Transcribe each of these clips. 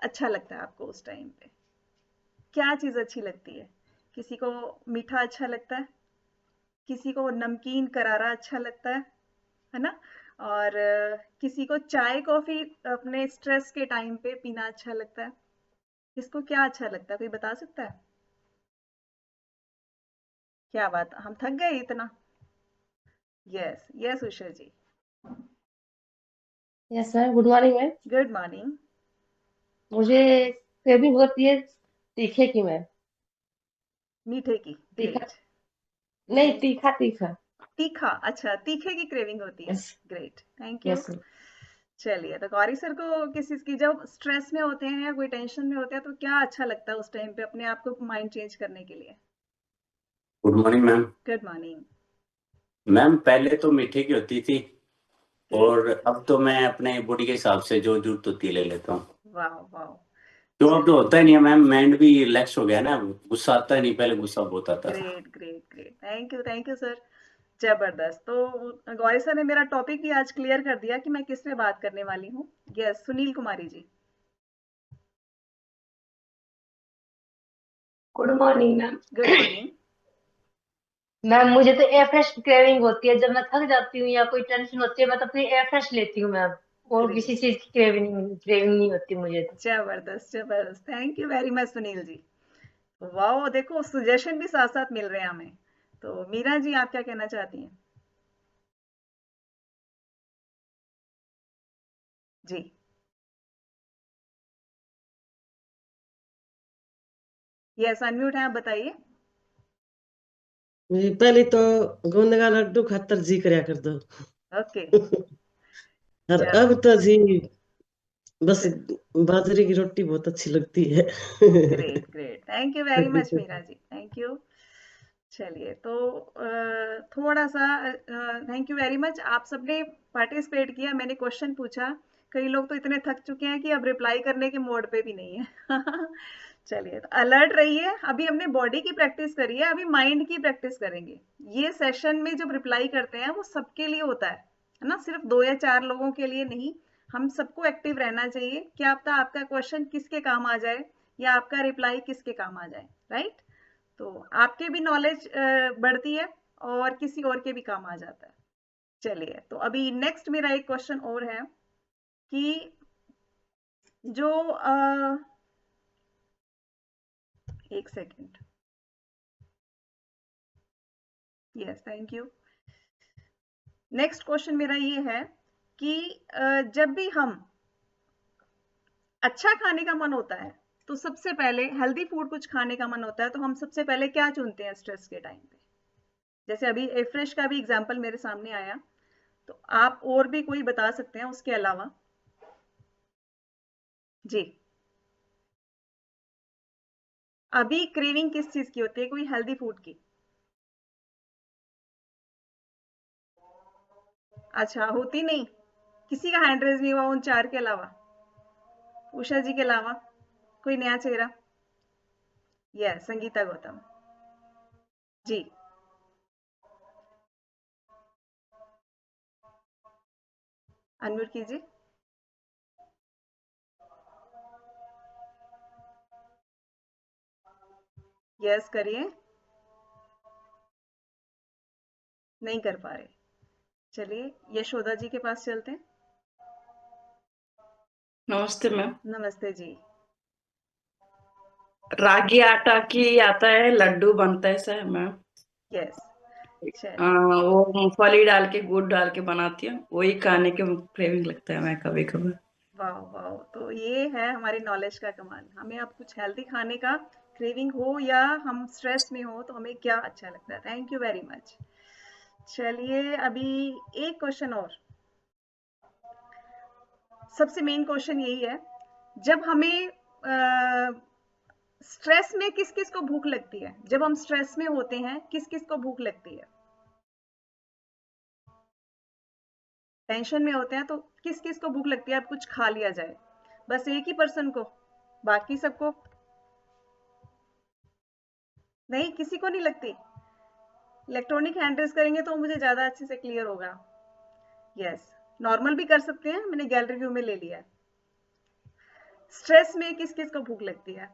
अच्छा लगता है आपको उस टाइम पे? क्या चीज़ अच्छी लगती है? किसी को मीठा अच्छा लगता है, किसी को नमकीन करारा अच्छा लगता है ना? और किसी को चाय कॉफ़ी अपने स्ट्रेस के टाइम पे पीना अच्छा लगता है। किसको क्या अच्छा लगता है, कोई बता सकता है? क्या बात, हम थक गए इतना? Yes, yes Usha ji. Yes ma'am, good morning ma'am. Good morning. मुझे क्रेविंग होती है तीखे की मैम। मीठे की, तीखा, ग्रेट। नहीं तीखा तीखा। तीखा, अच्छा तीखे की क्रेविंग होती है। Yes. Great, thank you. Yes ma'am. चलिए, तो गौरी सर को किस चीज़ की, जब स्ट्रेस में होते हैं या कोई टेंशन में होते हैं तो क्या अच्छा लगता है उस टाइम पे अपने आप को माइंड चेंज करने के लिए? Good morning ma'am. Good morning. Ma'am पहले तो मीठे की होती थी, ग्रेट। और अब तो मैं अपने बॉडी के हिसाब से जो जरूरत होती है ले लेता हूँ। वाह वाह। क्यों, अब तो चलिए, होता ही नहीं है मैम, माइंड भी रिलैक्स हो गया ना, अब गुस्सा आता ही नहीं, पहले गुस्सा बहुत आता था। Great great great, thank you sir. जबरदस्त। तो गौरी सर ने मेरा टॉपिक भी आज क्लियर कर दिया कि मैं किस पे बात करने वाली हूँ। Yes, Sunil Kumari ji. Good morning ma'am. Good morning. Ma'am मुझे तो एयर फ्रेश की क्रेविंग होती है जब मैं थक जाती हूँ या कोई टेंशन होती है, मैं तो फिर एयर फ्रेश लेती हूँ मैम। और किसी ग्रेट। चीज की क्रेविंग क्रेविंग नहीं होती मुझे तो। जबरदस्त जबरदस्त, thank you very much Sunil ji. Wow, देखो सजेशन भी साथ साथ मिल रहे हैं हमें। तो मीरा जी, आप क्या कहना चाहती हैं? जी। यस, अनम्यूट है, आप बताइए। पहले तो गोंद का लड्डू खातर जी करया कर दो। ओके। और अब चलो। तो जी बस बाजरे की रोटी बहुत अच्छी लगती है। Great great, thank you very much Meera ji, thank you. चलिए, तो थोड़ा सा थैंक यू वेरी मच, आप सबने पार्टिसिपेट किया, मैंने क्वेश्चन पूछा। कई लोग तो इतने थक चुके हैं कि अब रिप्लाई करने के मोड पे भी नहीं है। चलिए, तो अलर्ट रहिए। अभी हमने बॉडी की प्रैक्टिस करी है, अभी माइंड की प्रैक्टिस करेंगे। ये सेशन में जब रिप्लाई करते हैं वो सबके लिए होता है ना, सिर्फ 2 या 4 लोगों के लिए नहीं। हम सबको एक्टिव रहना चाहिए, क्या पता आपका क्वेश्चन किसके काम आ जाए या आपका रिप्लाई किसके काम आ जाए, राइट? तो आपके भी नॉलेज बढ़ती है और किसी और के भी काम आ जाता है। चलिए, तो अभी नेक्स्ट मेरा एक क्वेश्चन और है कि जो एक second. Yes, thank you. Next question मेरा ये है कि जब भी हम अच्छा खाने का मन होता है तो सबसे पहले हेल्दी फूड कुछ खाने का मन होता है तो हम सबसे पहले क्या चुनते हैं स्ट्रेस के टाइम पे? जैसे अभी एफ्रेश का भी एग्जांपल मेरे सामने आया, तो आप और भी कोई बता सकते हैं उसके अलावा? जी। अभी क्रेविंग किस चीज की होती है, कोई हेल्दी फूड की? अच्छा, होती नहीं? किसी का हैंड रेज नहीं हुआ उन 4 के अलावा? उषा जी के अलावा कोई नया चेहरा? यस, संगीता गौतम जी। अनम्यूट कीजिए। यस करिए। नहीं कर पा रहे? चलिए, यशोदा जी के पास चलते हैं। नमस्ते मैम। नमस्ते जी। रागी आटा की आता है, लड्डू बनता है सर मैम। यस। चलिए। वो मूंगफली डाल के गुड़ डाल के बनाती हूँ, वही खाने के क्रेविंग लगता है मैं कभी कभी। वाह वाह, तो ये है हमारी नॉलेज का कमाल। हमें अब कुछ हेल्दी खाने का क्रेविंग हो या हम स्ट्रेस में हो तो हमें क्या अच्छा लगता है। Thank you very much. चलिए, अभी एक क्वेश्चन और। सबसे मेन क्वेश्चन यही है, जब हमें स्ट्रेस में किस किस को भूख लगती है? जब हम स्ट्रेस में होते हैं किस किस को भूख लगती है? टेंशन में होते हैं तो किस किस को भूख लगती है अब कुछ खा लिया जाए? बस एक ही पर्सन को, बाकी सबको नहीं? किसी को नहीं लगती? इलेक्ट्रॉनिक हैंड रेस करेंगे तो मुझे ज्यादा अच्छे से क्लियर होगा। यस, नॉर्मल भी कर सकते हैं, मैंने गैलरी व्यू में ले लिया है। स्ट्रेस में किस किस को भूख लगती है?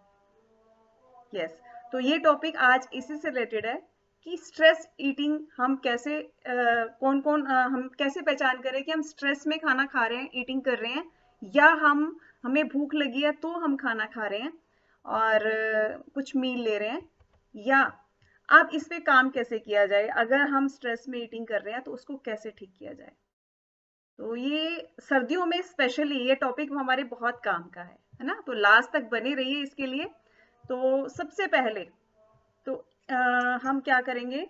यस, तो ये टॉपिक आज इसी से रिलेटेड है कि स्ट्रेस ईटिंग हम कैसे कौन कौन हम कैसे पहचान करें कि हम स्ट्रेस में खाना खा रहे हैं, ईटिंग कर रहे हैं, या हमें भूख लगी है तो हम खाना खा रहे हैं और कुछ मील ले रहे हैं, या अब इस पे काम कैसे किया जाए, अगर हम स्ट्रेस में ईटिंग कर रहे हैं तो उसको कैसे ठीक किया जाए। तो ये सर्दियों में स्पेशली ये टॉपिक हमारे बहुत काम का है ना, तो लास्ट तक बने रहिए इसके लिए। तो सबसे पहले तो हम क्या करेंगे,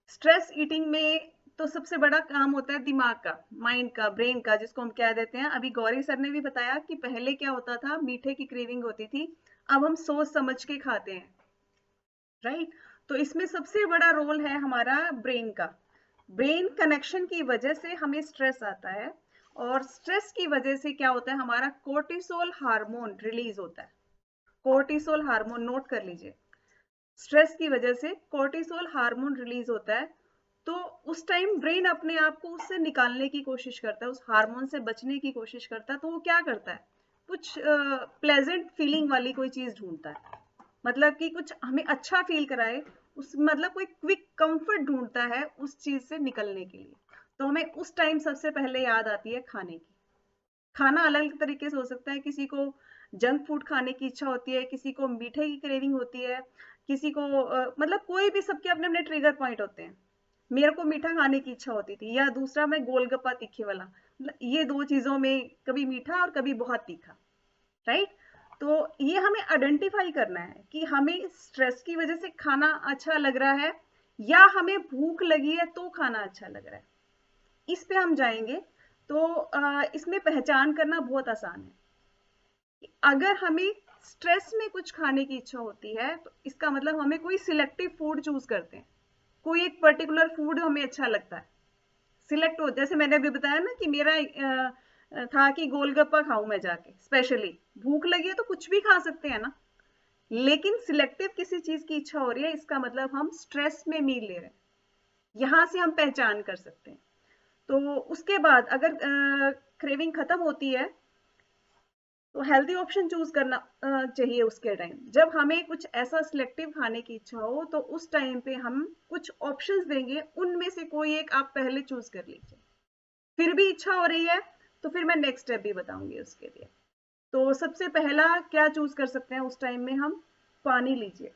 स्ट्रेस ईटिंग में तो सबसे बड़ा काम होता है दिमाग का, माइंड का, ब्रेन का, जिसको हम कह देते हैं। अभी गौरी सर ने भी बताया कि पहले क्या होता था, मीठे की क्रेविंग होती थी, अब हम सोच समझ के खाते हैं, राइट। तो इसमें सबसे बड़ा रोल है हमारा ब्रेन का। ब्रेन कनेक्शन की वजह से हमें स्ट्रेस आता है, और स्ट्रेस की वजह से क्या होता है, हमारा कोर्टिसोल हार्मोन रिलीज होता है। कोर्टिसोल हार्मोन नोट कर लीजिए, स्ट्रेस की वजह से कोर्टिसोल हार्मोन रिलीज होता है। तो उस टाइम ब्रेन अपने आप को उससे निकालने की कोशिश करता है, उस हार्मोन से बचने की कोशिश करता है। तो वो क्या करता है, कुछ प्लेजेंट फीलिंग वाली कोई चीज ढूंढता है, मतलब कि कुछ हमें अच्छा फील कराए, उस मतलब कोई क्विक कंफर्ट ढूंढता है उस चीज से निकलने के लिए। तो हमें उस टाइम सबसे पहले याद आती है खाने की। खाना अलग अलग तरीके से हो सकता है, किसी को जंक फूड खाने की इच्छा होती है, किसी को मीठे की क्रेविंग होती है, किसी को मतलब कोई भी, सबके अपने अपने ट्रिगर पॉइंट होते हैं। मेरे को मीठा खाने की इच्छा होती थी, या दूसरा मैं गोलगप्पा तीखे वाला, मतलब ये दो चीजों में कभी मीठा और कभी बहुत तीखा, राइट। तो ये हमें आइडेंटिफाई करना है कि हमें स्ट्रेस की वजह से खाना अच्छा लग रहा है, या हमें भूख लगी है तो खाना अच्छा लग रहा है। इस पे हम जाएंगे। तो इसमें पहचान करना बहुत आसान है। अगर हमें स्ट्रेस में कुछ खाने की इच्छा होती है तो इसका मतलब हमें कोई सिलेक्टिव फूड चूज करते हैं, कोई एक पर्टिकुलर फूड हमें अच्छा लगता है, सिलेक्ट हो। जैसे मैंने अभी बताया ना कि मेरा था कि गोलगप्पा खाऊं मैं जाके, स्पेशली भूख लगी है तो कुछ भी खा सकते हैं ना, लेकिन सिलेक्टिव किसी चीज की इच्छा हो रही है, इसका मतलब हम स्ट्रेस में मील ले रहे हैं। यहां से हम पहचान कर सकते हैं। तो उसके बाद अगर क्रेविंग खत्म होती है तो हेल्दी ऑप्शन चूज करना चाहिए उसके टाइम। जब हमें कुछ ऐसा सिलेक्टिव खाने की इच्छा हो तो उस टाइम पे हम कुछ ऑप्शंस देंगे, उनमें से कोई एक आप पहले चूज कर लीजिए। फिर भी इच्छा हो रही है तो फिर मैं नेक्स्ट स्टेप भी बताऊंगी उसके लिए। तो सबसे पहला क्या चूज कर सकते हैं उस टाइम में, हम पानी लीजिए।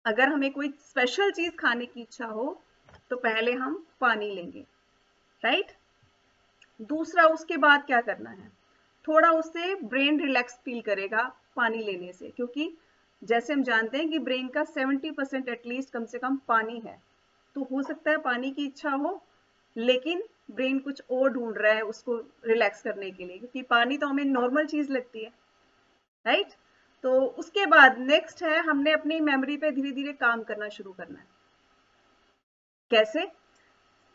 अगर हमें कोई स्पेशल चीज खाने की इच्छा हो तो पहले हम पानी लेंगे, राइट। दूसरा, उसके बाद क्या करना है, थोड़ा उससे ब्रेन रिलैक्स फील करेगा पानी लेने से, क्योंकि जैसे हम जानते हैं कि ब्रेन का 70% एटलीस्ट कम से कम पानी है। तो हो सकता है पानी की इच्छा हो लेकिन ब्रेन कुछ और ढूंढ रहा है उसको रिलैक्स करने के लिए, क्योंकि पानी तो हमें नॉर्मल चीज लगती है, राइट। तो उसके बाद नेक्स्ट है, हमने अपनी मेमोरी पे धीरे धीरे काम करना शुरू करना है। कैसे?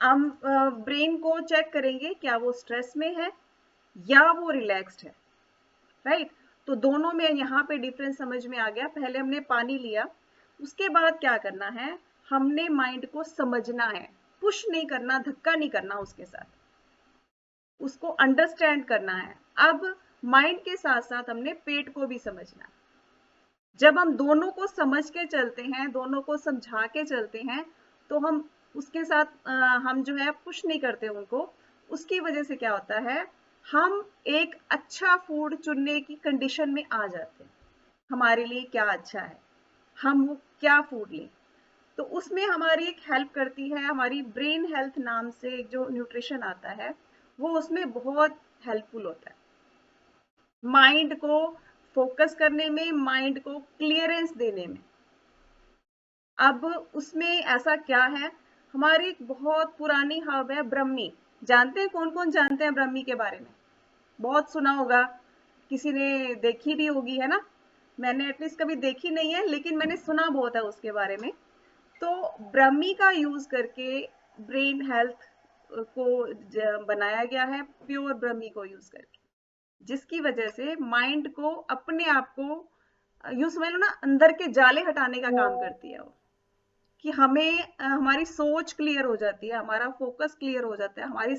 हम ब्रेन को चेक करेंगे क्या वो स्ट्रेस में है या वो रिलैक्स्ड है, राइट। तो दोनों में यहाँ पे डिफरेंस समझ में आ गया। पहले हमने पानी लिया, उसके बाद क्या करना है, हमने माइंड को समझना है, पुश नहीं करना, धक्का नहीं करना उसके साथ, उसको अंडरस्टैंड करना है। अब माइंड के साथ साथ हमने पेट को भी समझना है। जब हम दोनों को समझ के चलते हैं, दोनों को समझा के चलते हैं, तो हम उसके साथ हम जो है पुश नहीं करते उनको। उसकी वजह से क्या होता है, हम एक अच्छा फूड चुनने की कंडीशन में आ जाते हैं। हमारे लिए क्या अच्छा है, हम वो क्या फूड लें। तो उसमें हमारी एक हेल्प करती है, हमारी ब्रेन हेल्थ नाम से एक जो न्यूट्रिशन आता है, वो उसमें बहुत हेल्पफुल होता है माइंड को फोकस करने में, माइंड को क्लियरेंस देने में। अब उसमें ऐसा क्या है, हमारी एक बहुत पुरानी हब है ब्रह्मी। जानते हैं, कौन कौन जानते हैं ब्रह्मी के बारे में? बहुत सुना होगा, किसी ने देखी भी होगी, है ना। मैंने एटलीस्ट कभी देखी नहीं है, लेकिन मैंने सुना बहुत है उसके बारे में। तो ब्रह्मी का यूज करके ब्रेन हेल्थ को बनाया गया है, प्योर ब्रह्मी को यूज करके, जिसकी वजह से माइंड को अपने आप को यूं समझ लो ना, अंदर के जाले हटाने का काम करती है वो, कि हमें हमारी सोच क्लियर हो जाती है, हमारा फोकस क्लियर हो जाता है, हमारी